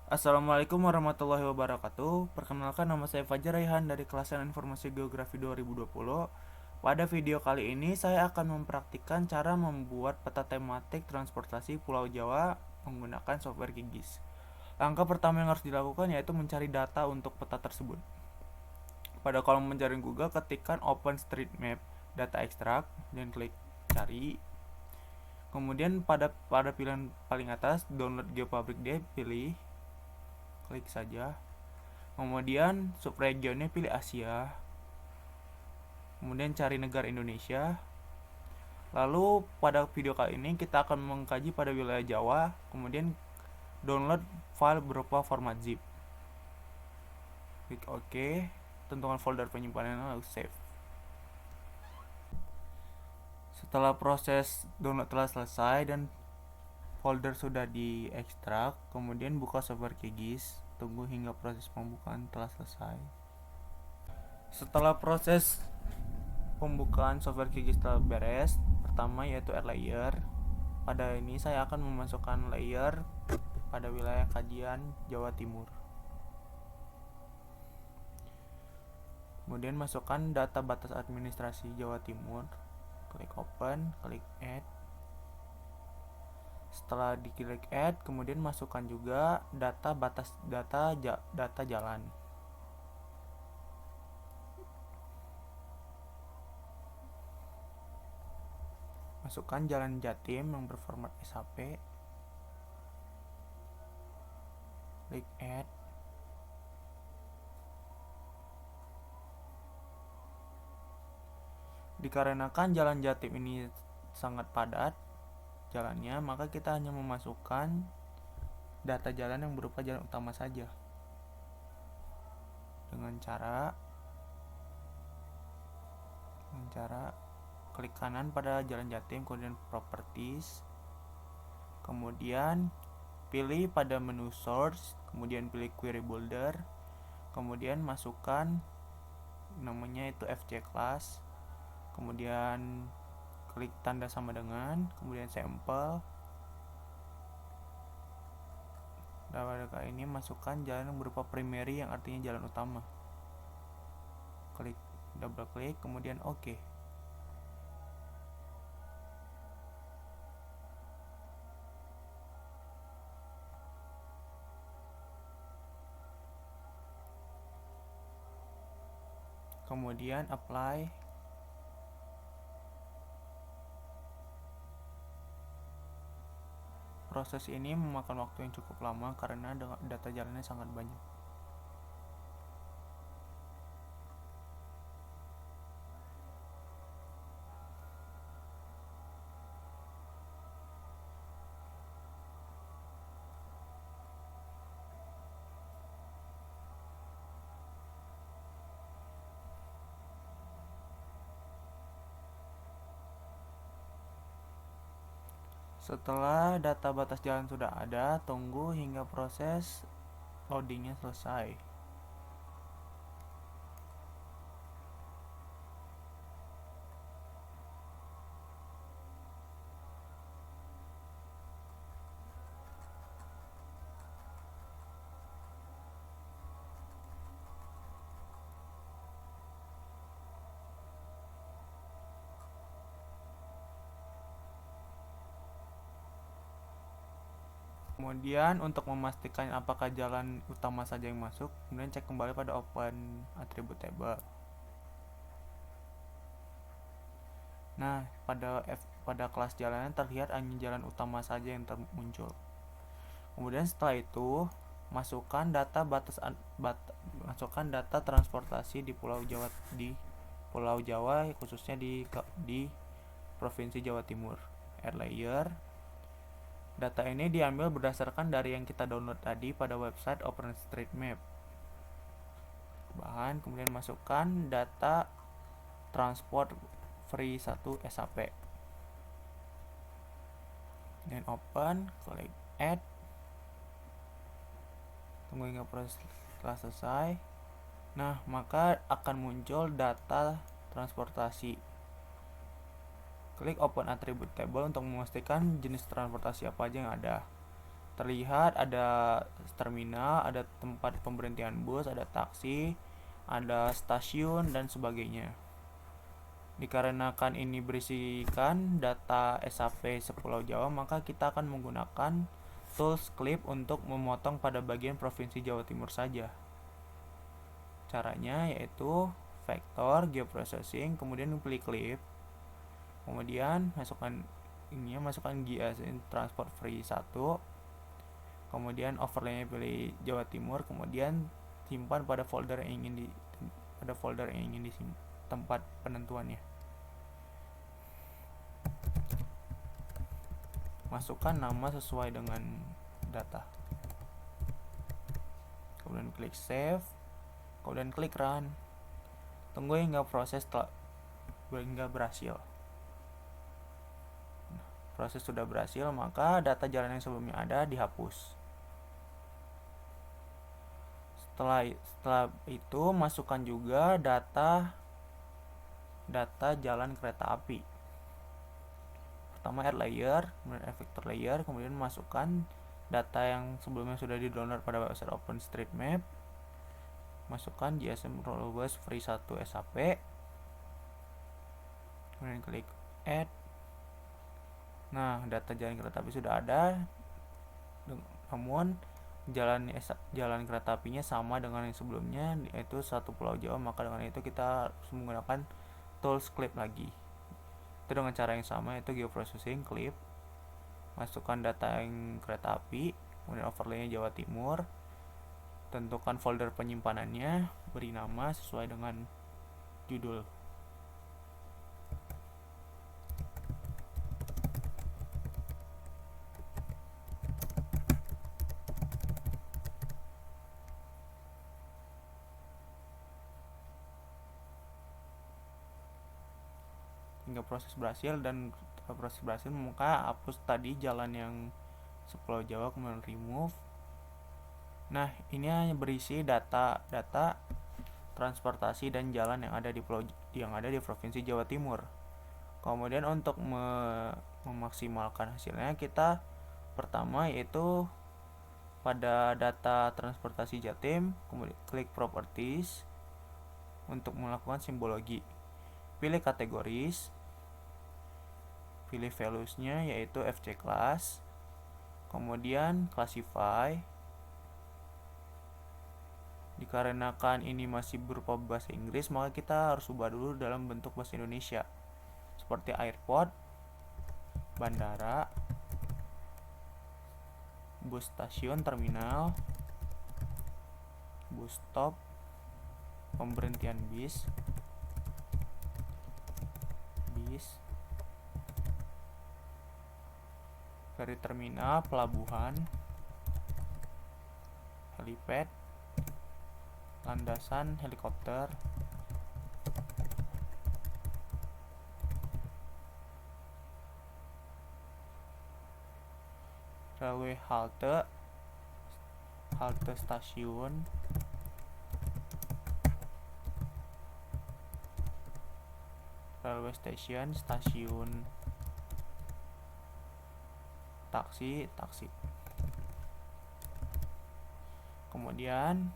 Assalamualaikum warahmatullahi wabarakatuh. Perkenalkan, nama saya Fajar Raihan dari Kelasan Informasi Geografi 2020. Pada video kali ini saya akan mempraktikkan cara membuat peta tematik transportasi Pulau Jawa menggunakan software QGIS. Langkah pertama yang harus dilakukan yaitu mencari data untuk peta tersebut. Pada kolom pencarian Google, ketikkan OpenStreetMap data extract dan klik cari. Kemudian pada pilihan paling atas download GeoPublic D, pilih, klik saja. Kemudian subregionnya pilih Asia. Kemudian cari negara Indonesia. Lalu pada video kali ini kita akan mengkaji pada wilayah Jawa. Kemudian download file berupa format zip. Klik OK. Tentukan folder penyimpanan lalu save. Setelah proses download telah selesai dan folder sudah diekstrak, kemudian buka software QGIS. Tunggu hingga proses pembukaan telah selesai. Setelah proses pembukaan software QGIS telah beres, pertama yaitu add layer. Pada ini saya akan memasukkan layer pada wilayah kajian Jawa Timur. Kemudian masukkan data batas administrasi Jawa Timur. Klik open, klik add. Setelah diklik add, kemudian masukkan juga data batas data jalan. Masukkan jalan Jatim yang berformat SHP. Klik add. Dikarenakan jalan Jatim ini sangat padat jalannya, maka kita hanya memasukkan data jalan yang berupa jalan utama saja. Dengan cara klik kanan pada jalan Jatim, kemudian properties, kemudian pilih pada menu source, kemudian pilih query builder, kemudian masukkan namanya itu FC class, kemudian klik tanda sama dengan, kemudian sampel. Pada ini masukkan jalan yang berupa primary yang artinya jalan utama. Klik double klik, kemudian OK. Kemudian apply. Proses ini memakan waktu yang cukup lama karena data jalannya sangat banyak. Setelah data batas jalan sudah ada, tunggu hingga proses loadingnya selesai. Kemudian untuk memastikan apakah jalan utama saja yang masuk, kemudian cek kembali pada open attribute table. Nah, pada kelas jalannya terlihat hanya jalan utama saja yang muncul. Kemudian setelah itu, masukkan data transportasi di Pulau Jawa khususnya di Provinsi Jawa Timur. Add layer. Data ini diambil berdasarkan dari yang kita download tadi pada website OpenStreetMap. Bahan, kemudian masukkan data transport free 1 SHP. Dan open, klik add. Tunggu hingga proses telah selesai. Nah, maka akan muncul data transportasi. Klik open attribute table untuk memastikan jenis transportasi apa aja yang ada. Terlihat ada terminal, ada tempat pemberhentian bus, ada taksi, ada stasiun, dan sebagainya. Dikarenakan ini berisikan data SAP sepulau Jawa, maka kita akan menggunakan tools clip untuk memotong pada bagian Provinsi Jawa Timur saja. Caranya yaitu vektor, geoprocessing, kemudian pilih clip, kemudian masukkan GIS transport free 1, kemudian overlay-nya pilih Jawa Timur, kemudian simpan pada folder yang ingin disimpan tempat penentuannya. Masukkan nama sesuai dengan data. Kemudian klik save, kemudian klik run. Tunggu hingga proses berhasil. Proses sudah berhasil, maka data jalan yang sebelumnya ada dihapus. Setelah itu masukkan juga data jalan kereta api. Pertama add layer, kemudian add vector layer, kemudian masukkan data yang sebelumnya sudah di-download pada website OpenStreetMap. Masukkan GSM Rollbus Free 1 SAP. Kemudian klik add. Nah, data jalan kereta api sudah ada. Namun jalan kereta apinya sama dengan yang sebelumnya, yaitu satu Pulau Jawa, maka dengan itu kita harus menggunakan tools clip lagi. Itu dengan cara yang sama, yaitu geoprocessing clip. Masukkan data yang kereta api, kemudian overlay-nya Jawa Timur. Tentukan folder penyimpanannya, beri nama sesuai dengan judul. Hingga proses berhasil, dan proses berhasil maka hapus tadi jalan yang sepulau Jawa, kemudian remove. Nah, ini hanya berisi data transportasi dan jalan yang ada di Provinsi Jawa Timur. Kemudian untuk memaksimalkan hasilnya, kita pertama yaitu pada data transportasi Jatim, kemudian klik properties untuk melakukan simbologi. Pilih kategoris, pilih values-nya yaitu FC class, kemudian classify. Dikarenakan ini masih berupa bahasa Inggris, maka kita harus ubah dulu dalam bentuk bahasa Indonesia, seperti airport, bandara, bus stasiun, terminal, bus stop, pemberhentian bis, dari terminal, pelabuhan, helipad, landasan helikopter, railway halte stasiun, railway station, stasiun, taksi. Kemudian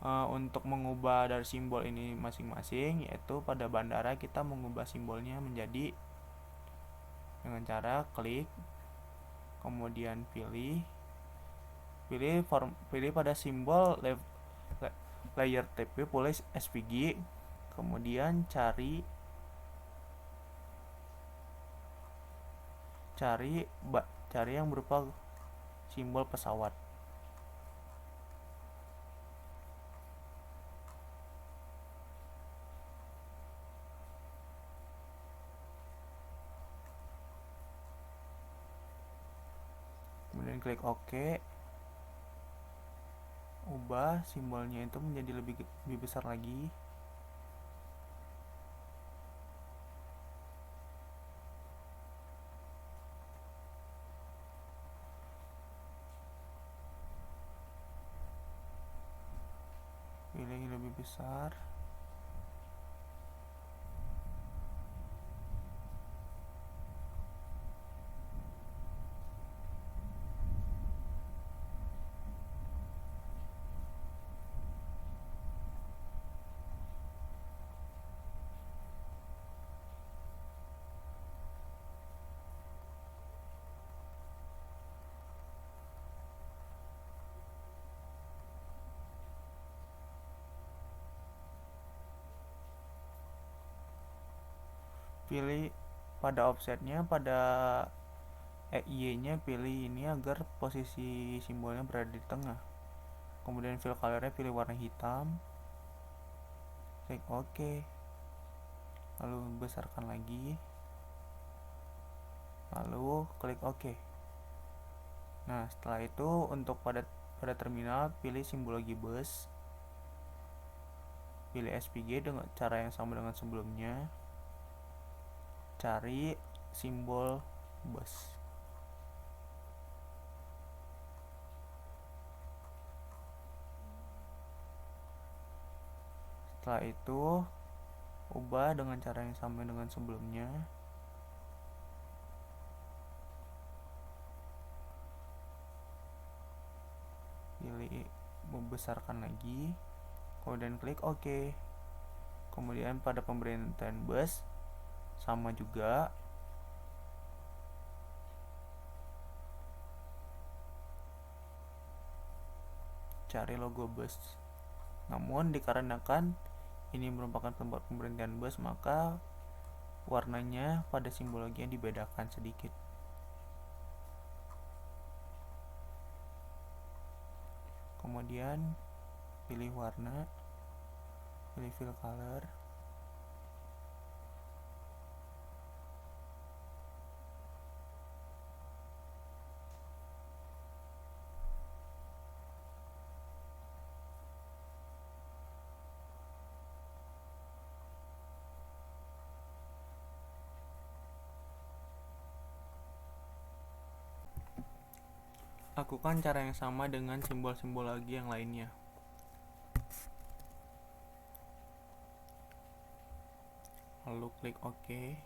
untuk mengubah dari simbol ini masing-masing, yaitu pada bandara kita mengubah simbolnya menjadi dengan cara klik, kemudian pilih pada simbol layer TP, pilih SVG, kemudian cari yang berupa simbol pesawat. Kemudian klik OK. Ubah simbolnya itu menjadi lebih besar lagi. Pilih lebih besar. pilih pada offsetnya, pada Y-nya pilih ini agar posisi simbolnya berada di tengah. Kemudian fill colornya pilih warna hitam, klik OK, lalu besarkan lagi, lalu klik OK. Nah, setelah itu untuk pada terminal pilih simbologi bus, pilih SVG dengan cara yang sama dengan sebelumnya, cari simbol bus. Setelah itu ubah dengan cara yang sama dengan sebelumnya, pilih membesarkan lagi, kemudian klik OK. Kemudian pada pemberian bus sama juga, cari logo bus. Namun dikarenakan ini merupakan tempat pemberhentian bus, maka warnanya pada simbologinya dibedakan sedikit. Kemudian pilih warna, pilih fill color, lakukan cara yang sama dengan simbol-simbol lagi yang lainnya. Lalu klik OK.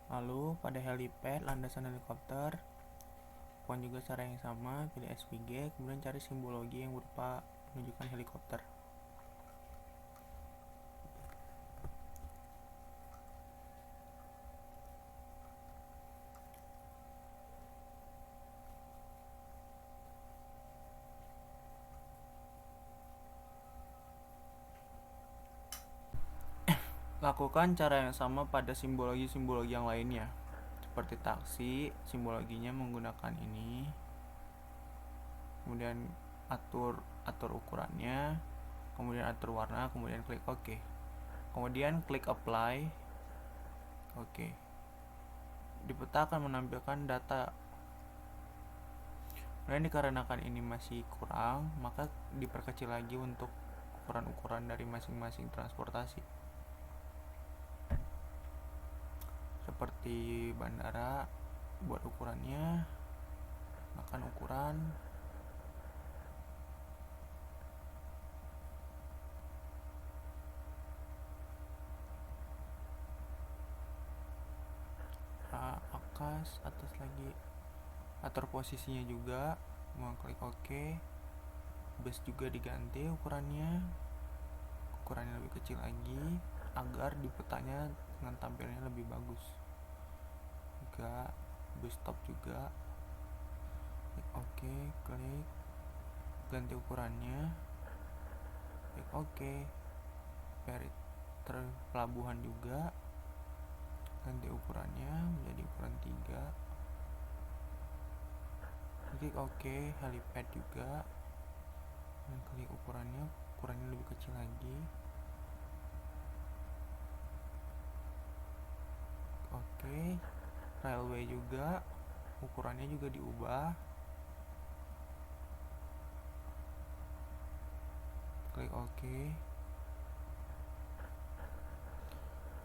Lalu pada helipad, landasan helikopter, lakukan juga cara yang sama, pilih SVG, kemudian cari simbologi yang berupa menunjukkan helikopter. Lakukan cara yang sama pada simbologi-simbologi yang lainnya. Seperti taksi, simbologinya menggunakan ini. Kemudian atur ukurannya, kemudian atur warna, kemudian klik OK. Kemudian klik apply. OK. Di peta akan menampilkan data. Kemudian dikarenakan ini masih kurang, maka diperkecil lagi untuk ukuran-ukuran dari masing-masing transportasi. Seperti bandara, buat ukurannya, akan ukuran akas, atas lagi, atur posisinya juga, mau klik OK. Bus juga diganti ukurannya lebih kecil lagi agar di petanya dengan tampilnya lebih bagus. Juga bus stop juga, klik OK, klik ganti ukurannya, klik OK. Pelabuhan juga ganti ukurannya menjadi ukuran 3, klik OK. Helipad juga, dan klik ukurannya lebih kecil lagi, OK. Railway juga ukurannya juga diubah, klik OK.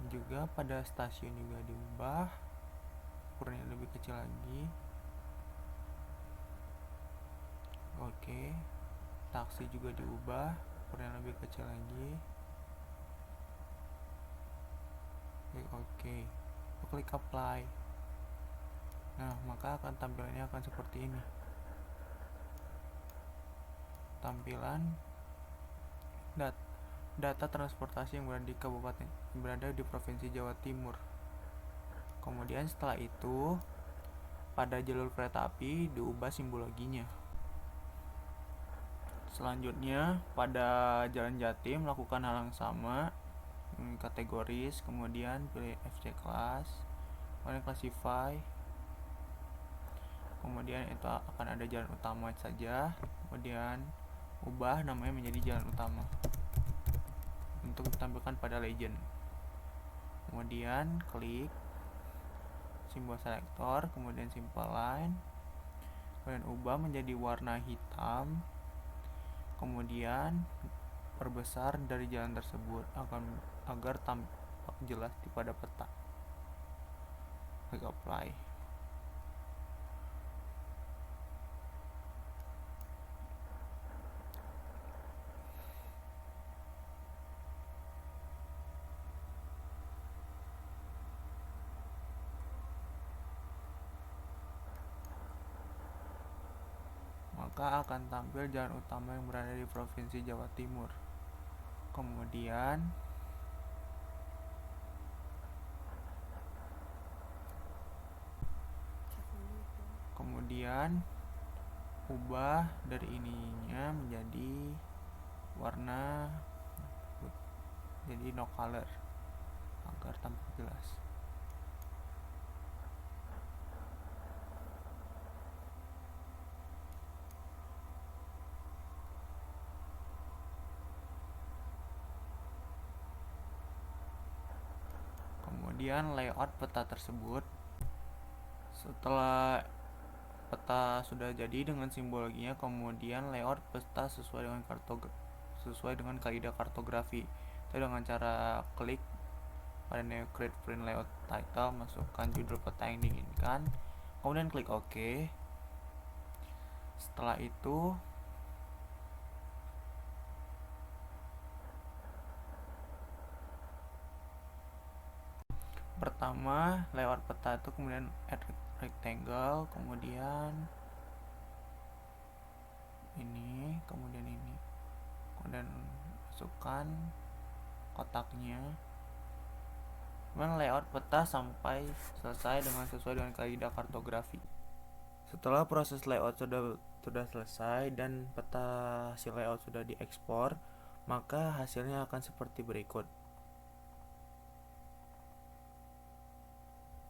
Juga pada stasiun juga diubah, ukurannya lebih kecil lagi, OK. Taksi juga diubah, ukurannya lebih kecil lagi, klik OK. Klik apply. Nah, maka tampilannya akan seperti ini. Tampilan data transportasi yang berada di Provinsi Jawa Timur. Kemudian setelah itu pada jalur kereta api diubah simbologinya. Selanjutnya pada Jalan Jatim lakukan hal yang sama, kategoris, kemudian pilih FC class, kemudian classify, kemudian itu akan ada jalan utama saja, kemudian ubah namanya menjadi jalan utama untuk ditampilkan pada legend. Kemudian klik simbol selektor, kemudian simple line, kemudian ubah menjadi warna hitam, kemudian perbesar dari jalan tersebut agar tampak jelas pada peta. Klik apply. Maka akan tampil jalan utama yang berada di Provinsi Jawa Timur. Kemudian ubah dari ininya menjadi warna jadi no color agar tampak jelas. Kemudian layout peta tersebut, setelah peta sudah jadi dengan simbologinya, kemudian layout peta sesuai dengan kaidah kartografi. Itu dengan cara klik pada new create print layout title, masukkan judul peta yang diinginkan, kemudian klik OK. Setelah itu pertama layout peta itu, kemudian add rectangle, kemudian ini, kemudian masukkan kotaknya, kemudian layout peta sampai selesai sesuai dengan kaidah kartografi. Setelah proses layout sudah selesai dan peta hasil layout sudah diekspor, maka hasilnya akan seperti berikut.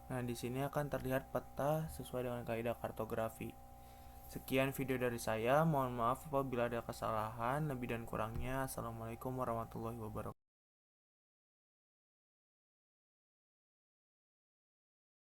Nah, di sini akan terlihat peta sesuai dengan kaidah kartografi. Sekian video dari saya, mohon maaf apabila ada kesalahan, lebih dan kurangnya. Assalamualaikum warahmatullahi wabarakatuh.